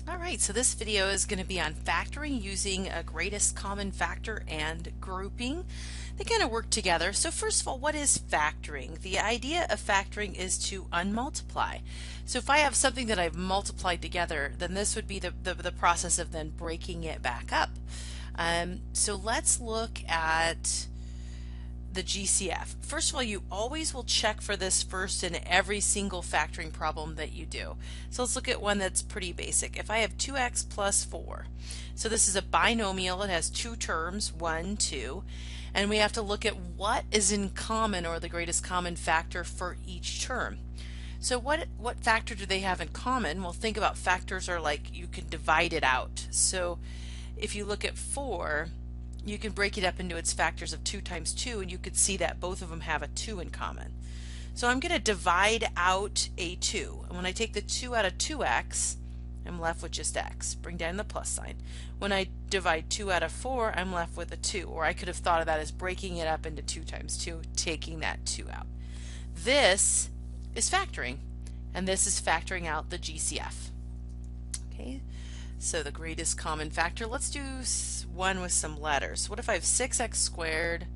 All right, so this video is going to be on factoring using a greatest common factor and grouping. They kind of work together. So first of all, what is factoring? The idea of factoring is to unmultiply. So if I have something that I've multiplied together, then this would be the process of then breaking it back up. So let's look at the GCF. First of all, you always will check for this first in every single factoring problem that you do. So let's look at one that's pretty basic. If I have 2x plus 4, so this is a binomial, it has two terms, 1, 2, and we have to look at what is in common or the greatest common factor for each term. So what factor do they have in common? Well, think about factors are like you can divide it out. So if you look at 4, you can break it up into its factors of 2 times 2, and you could see that both of them have a 2 in common. So I'm going to divide out a 2. And when I take the 2 out of 2x, I'm left with just x. Bring down the plus sign. When I divide 2 out of 4, I'm left with a 2. Or I could have thought of that as breaking it up into 2 times 2, taking that 2 out. This is factoring, and this is factoring out the GCF. Okay. So the greatest common factor, let's do one with some letters. What if I have 6x squared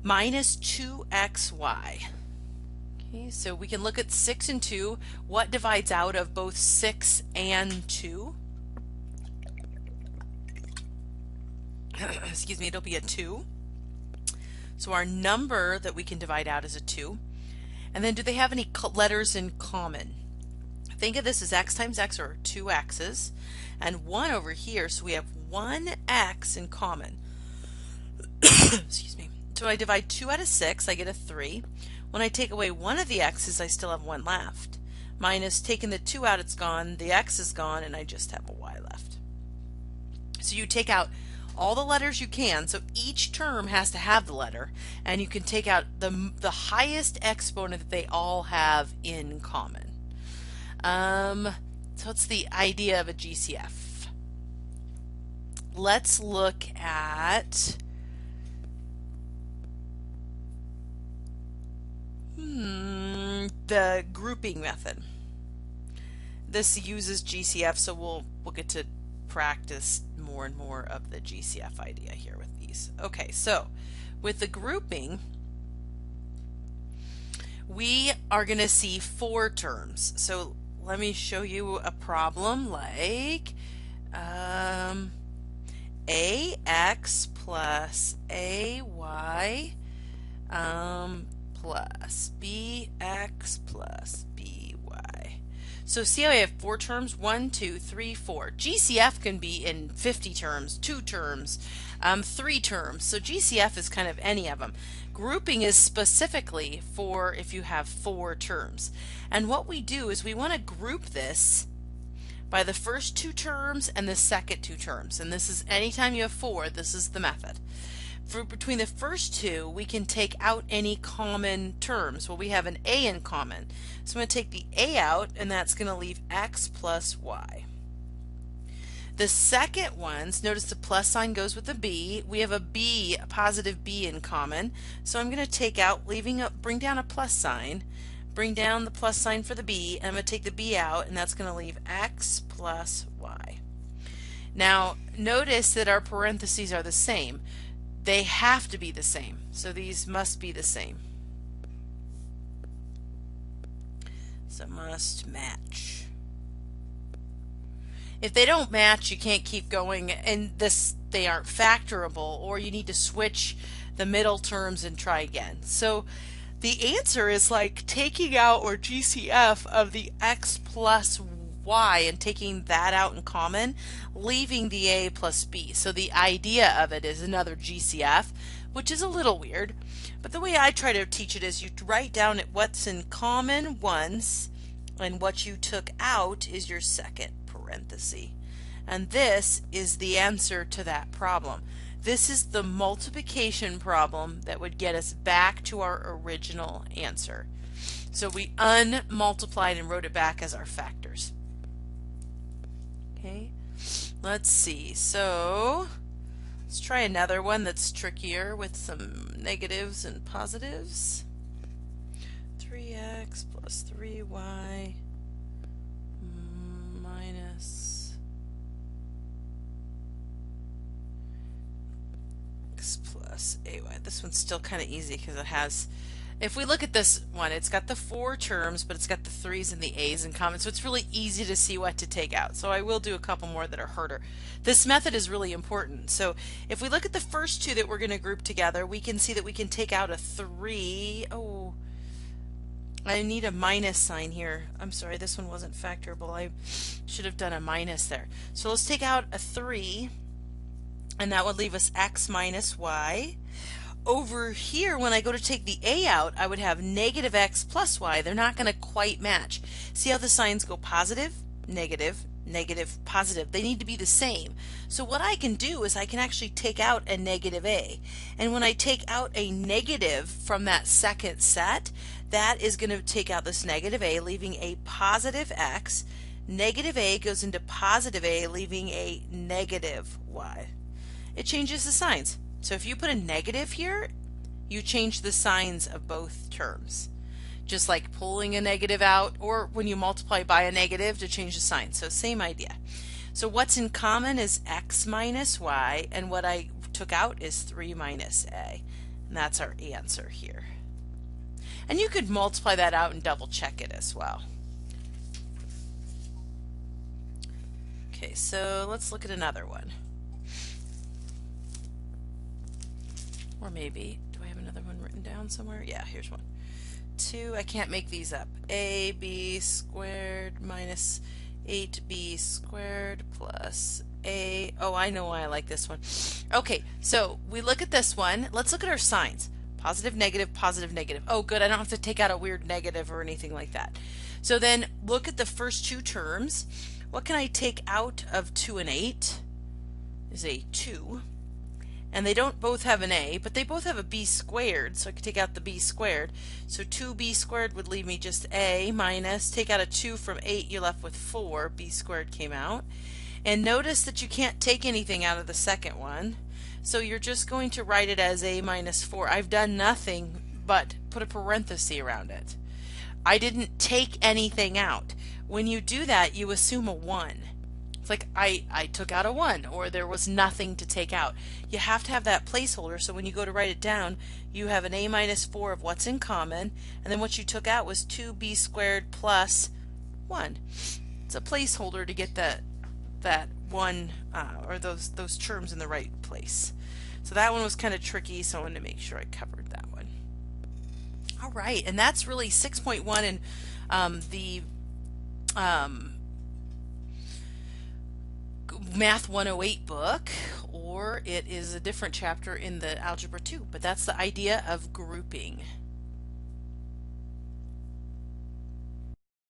minus 2xy? Okay, so we can look at 6 and 2. What divides out of both 6 and 2? Excuse me, it'll be a 2. So our number that we can divide out is a 2. And then do they have any letters in common? Think of this as x times x, or 2 x's, and 1 over here, so we have 1 x in common. Excuse me. So I divide 2 out of 6, I get a 3. When I take away one of the x's, I still have 1 left. Minus taking the 2 out, it's gone, the x is gone, and I just have a y left. So you take out all the letters you can, so each term has to have the letter, and you can take out the highest exponent that they all have in common. So it's the idea of a GCF. Let's look at the grouping method. This uses GCF, so we'll get to practice more and more of the GCF idea here with these. Okay, so with the grouping, we are going to see 4 terms. So let me show you a problem like ax plus ay plus bx plus by. So see how I have 4 terms? 1, 2, 3, 4. GCF can be in 50 terms, 2 terms, 3 terms. So GCF is kind of any of them. Grouping is specifically for if you have 4 terms. And what we do is we want to group this by the first 2 terms and the second 2 terms. And this is anytime you have 4, this is the method. For between the first 2, we can take out any common terms. Well, we have an a in common. So I'm going to take the a out, and that's going to leave x plus y. The second ones, notice the plus sign goes with the b. We have a positive b in common. So I'm going to take out, bring down a plus sign, bring down the plus sign for the b, and I'm going to take the b out, and that's going to leave x plus y. Now, notice that our parentheses are the same. They have to be the same. So these must be the same. So must match. If they don't match, you can't keep going, and they aren't factorable, or you need to switch the middle terms and try again. So the answer is like taking out, or GCF, of the x plus y and taking that out in common, leaving the a plus b. So the idea of it is another GCF, which is a little weird, but the way I try to teach it is you write down what's in common once, and what you took out is your second parenthesis. And this is the answer to that problem. This is the multiplication problem that would get us back to our original answer. So we unmultiplied and wrote it back as our factors. Okay, let's see. So let's try another one that's trickier with some negatives and positives. 3x plus 3y minus x plus ay. This one's still kind of easy because it has, if we look at this one, it's got the 4 terms, but it's got the 3's and the a's in common, so it's really easy to see what to take out. So I will do a couple more that are harder. This method is really important. So if we look at the first 2 that we're going to group together, we can see that we can take out a 3. Oh, I need a minus sign here. I'm sorry, this one wasn't factorable. I should have done a minus there. So let's take out a 3, and that would leave us x minus y. Over here, when I go to take the a out, I would have negative x plus y. They're not going to quite match. See how the signs go positive, negative, negative, positive. They need to be the same. So what I can do is I can actually take out a negative a. And when I take out a negative from that second set, that is going to take out this negative a, leaving a positive x. Negative a goes into positive a, leaving a negative y. It changes the signs. So if you put a negative here, you change the signs of both terms. Just like pulling a negative out, or when you multiply by a negative to change the sign. So same idea. So what's in common is x minus y, and what I took out is 3 minus a. And that's our answer here. And you could multiply that out and double check it as well. Okay, so let's look at another one. Or maybe, do I have another one written down somewhere? Yeah, here's one. 2, I can't make these up. AB squared minus 8b squared plus a. Oh, I know why I like this one. Okay, so we look at this one. Let's look at our signs. Positive, negative, positive, negative. Oh, good, I don't have to take out a weird negative or anything like that. So then look at the first 2 terms. What can I take out of 2 and 8? Is a 2. And they don't both have an a, but they both have a b squared, so I could take out the b squared. So 2b squared would leave me just a minus, take out a 2 from 8, you're left with 4, b squared came out. And notice that you can't take anything out of the second one, so you're just going to write it as a minus 4. I've done nothing but put a parenthesis around it. I didn't take anything out. When you do that, you assume a 1. It's like I took out a 1, or there was nothing to take out. You have to have that placeholder, so when you go to write it down, you have an a minus 4 of what's in common, and then what you took out was 2b squared plus 1. It's a placeholder to get that 1 or those terms in the right place. So that one was kind of tricky, so I wanted to make sure I covered that one. All right, and that's really 6.1 in the Math 108 book, or it is a different chapter in the Algebra 2, but that's the idea of grouping.